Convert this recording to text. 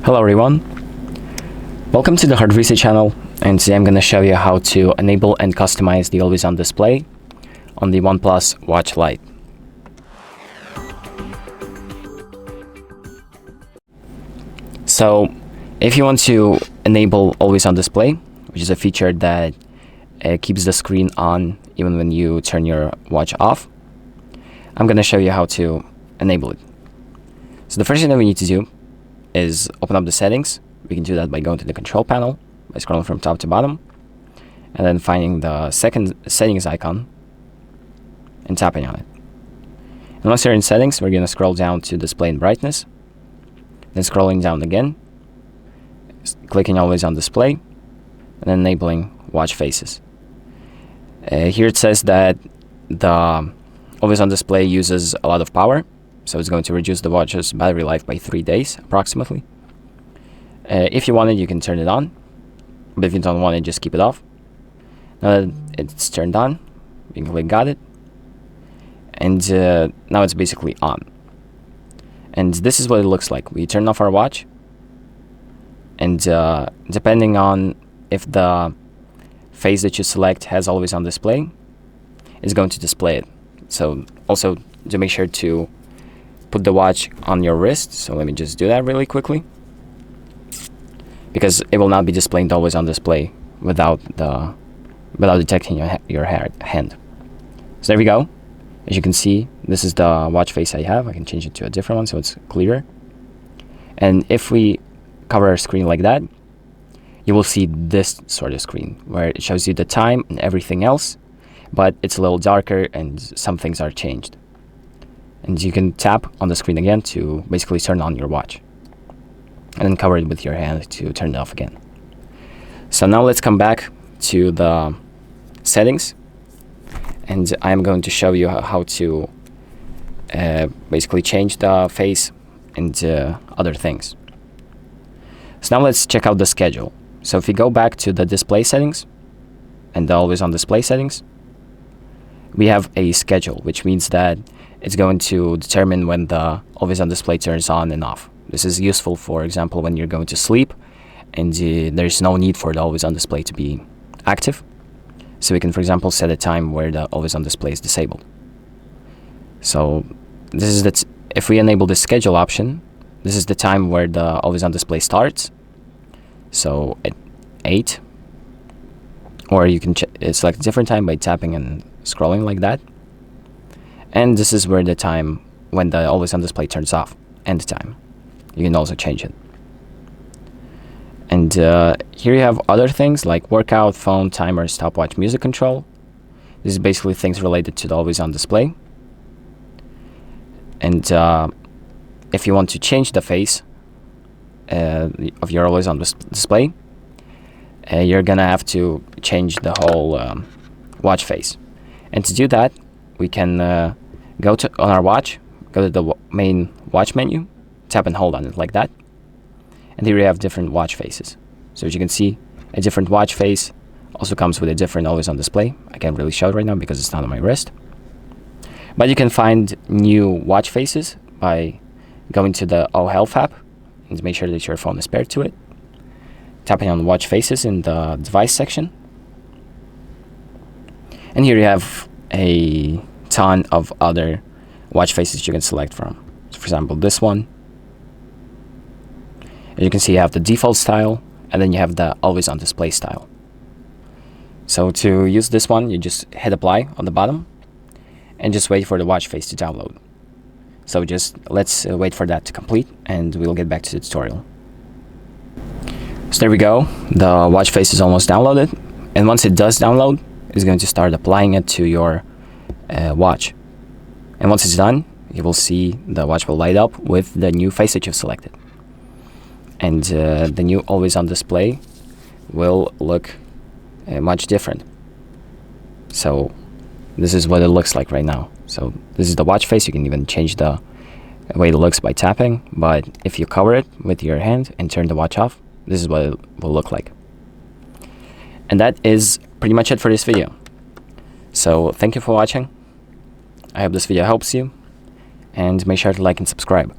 Hello everyone, welcome to the HardReset channel, and today I'm going to show you how to enable and customize the always on display on the OnePlus Watch Lite. So if you want to enable always on display, which is a feature that keeps the screen on even when you turn your watch off, I'm going to show you how to enable it. So the first thing that we need to do is open up the settings. We can do that by going to the control panel, by scrolling from top to bottom, and then finding the second settings icon and tapping on it. And once you're in settings, we're going to scroll down to display and brightness, then scrolling down again, clicking always on display, and then enabling watch faces. Here it says that the always on display uses a lot of power, so it's going to reduce the watch's battery life by 3 days approximately. If you want it, you can turn it on, but if you don't want it, just keep it off. Now that it's turned on, you can click got it, and now it's basically on. And this is what it looks like. We turn off our watch, and depending on if the face that you select has always on display, it's going to display it. So also to make sure to put the watch on your wrist. So let me just do that really quickly, because it will not be displaying always on display without detecting your hand. So there we go. As you can see, this is the watch face I have. I can change it to a different one so it's clearer. And if we cover our screen like that, you will see this sort of screen where it shows you the time and everything else, but it's a little darker and some things are changed. And you can tap on the screen again to basically turn on your watch, and then cover it with your hand to turn it off again. So now let's come back to the settings, and I'm going to show you how to basically change the face and other things. So now let's check out the schedule. So if you go back to the display settings and the always on display settings, we have a schedule, which means that it's going to determine when the always on display turns on and off. This is useful, for example, when you're going to sleep and there's no need for the always on display to be active. So we can, for example, set a time where the always on display is disabled. So this is if we enable the schedule option, this is the time where the always on display starts. So at 8, or you can select a different time by tapping and scrolling like that. And this is where the time when the always on display turns off, end time. You can also change it. And here you have other things like workout, phone, timer, stopwatch, music control. This is basically things related to the always on display. And if you want to change the face of your always on display, you're gonna have to change the whole watch face. And to do that, we can go on our watch, go to the main watch menu, tap and hold on it like that, and here you have different watch faces. So as you can see, a different watch face also comes with a different always on display. I can't really show it right now because it's not on my wrist, but you can find new watch faces by going to the O Health app and make sure that your phone is paired to it, tapping on watch faces in the device section, and here you have a ton of other watch faces you can select from. So for example, this one, as you can see, you have the default style, and then you have the always on display style. So to use this one, you just hit apply on the bottom and just wait for the watch face to download. So just let's wait for that to complete, and we'll get back to the tutorial. So there we go, the watch face is almost downloaded, and once it does download, it's going to start applying it to your watch. And once it's done, you will see the watch will light up with the new face that you've selected. And the new always on display will look much different. So this is what it looks like right now. So this is the watch face. You can even change the way it looks by tapping, but if you cover it with your hand and turn the watch off, this is what it will look like. And that is pretty much it for this video. So thank you for watching. I hope this video helps you, and make sure to like and subscribe.